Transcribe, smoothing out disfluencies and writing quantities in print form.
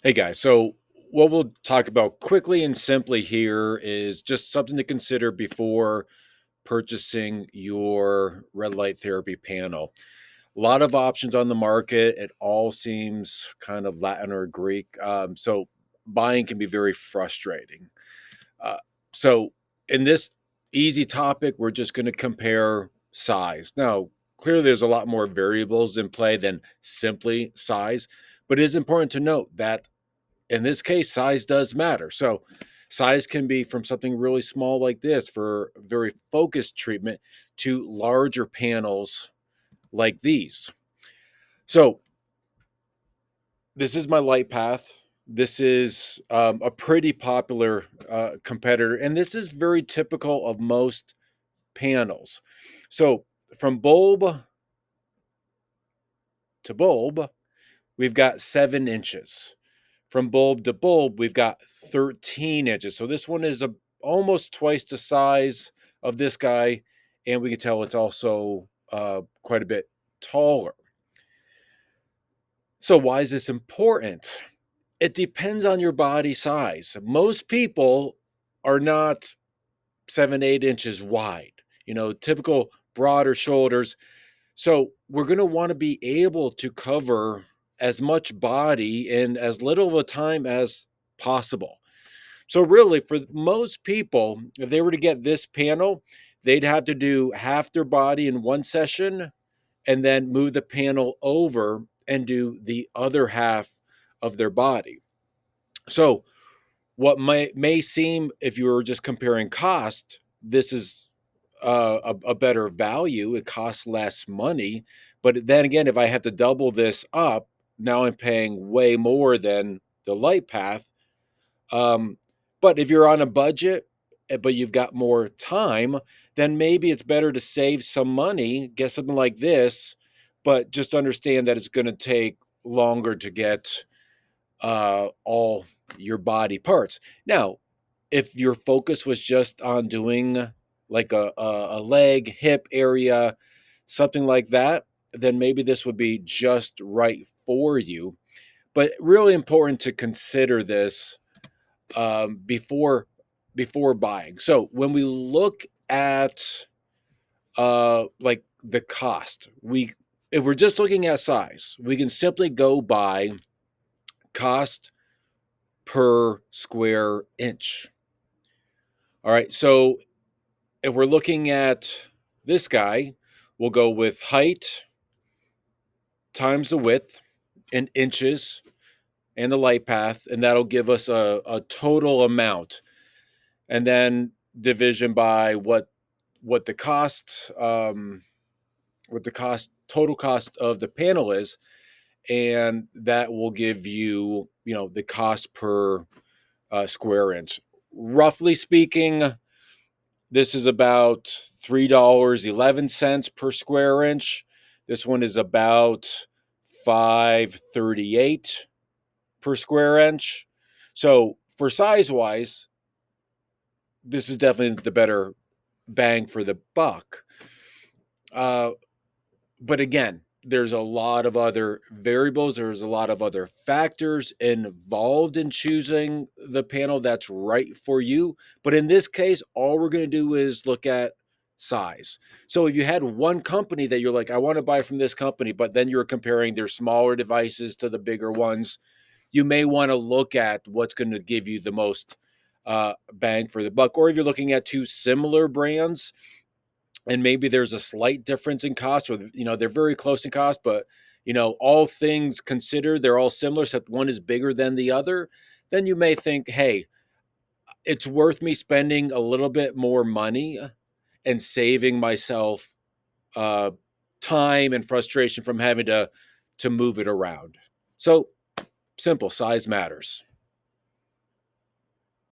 Hey guys, so what we'll talk about quickly and simply here is just something to consider before purchasing your red light therapy panel. A lot of options on the market. It all seems kind of Latin or Greek. So buying can be very frustrating. Uh, so, in this easy topic, we're just going to compare size. Now, clearly, there's a lot more variables in play than simply size, but it is important to note that in this case, size does matter. So, size can be from something really small like this for very focused treatment to larger panels like these. So, this is my light path. This is a pretty popular competitor, and this is very typical of most panels. So, from bulb to bulb, we've got 7 inches. From bulb to bulb, we've got 13 inches. So this one is almost twice the size of this guy, and we can tell it's also quite a bit taller. So why is this important? It depends on your body size. Most people are not 7, 8 inches wide. Typical broader shoulders. So we're going to want to be able to cover as much body in as little of a time as possible. So really, for most people, if they were to get this panel, they'd have to do half their body in one session and then move the panel over and do the other half of their body. So what may seem, if you were just comparing cost, this is a better value. It costs less money. But then again, if I have to double this up, now I'm paying way more than the light path. Um, but if you're on a budget, but you've got more time, then maybe it's better to save some money, get something like this, but just understand that it's going to take longer to get all your body parts. Now, if your focus was just on doing like a leg, hip area, something like that, then maybe this would be just right for you. But really important to consider this before buying. So when we look at like the cost, we if we're just looking at size, we can simply go by cost per square inch. All right. So if we're looking at this guy, we'll go with height times the width in inches and the light path, and that'll give us a total amount. And then division by what the cost total cost of the panel is, and that will give you the cost per square inch. Roughly speaking, this is about $3.11 per square inch. This one is about 5.38 per square inch. So for size wise, this is definitely the better bang for the buck. Uh, but again, there's a lot of other variables. There's a lot of other factors involved in choosing the panel that's right for you. But in this case, all we're going to do is look at size. So if you had one company that you're like, I want to buy from this company, but then you're comparing their smaller devices to the bigger ones, you may want to look at what's going to give you the most bang for the buck. Or if you're looking at two similar brands, and maybe there's a slight difference in cost, or they're very close in cost, but all things considered, they're all similar except one is bigger than the other, then you may think, hey, it's worth me spending a little bit more money and saving myself uh, time and frustration from having to move it around. So simple, size matters.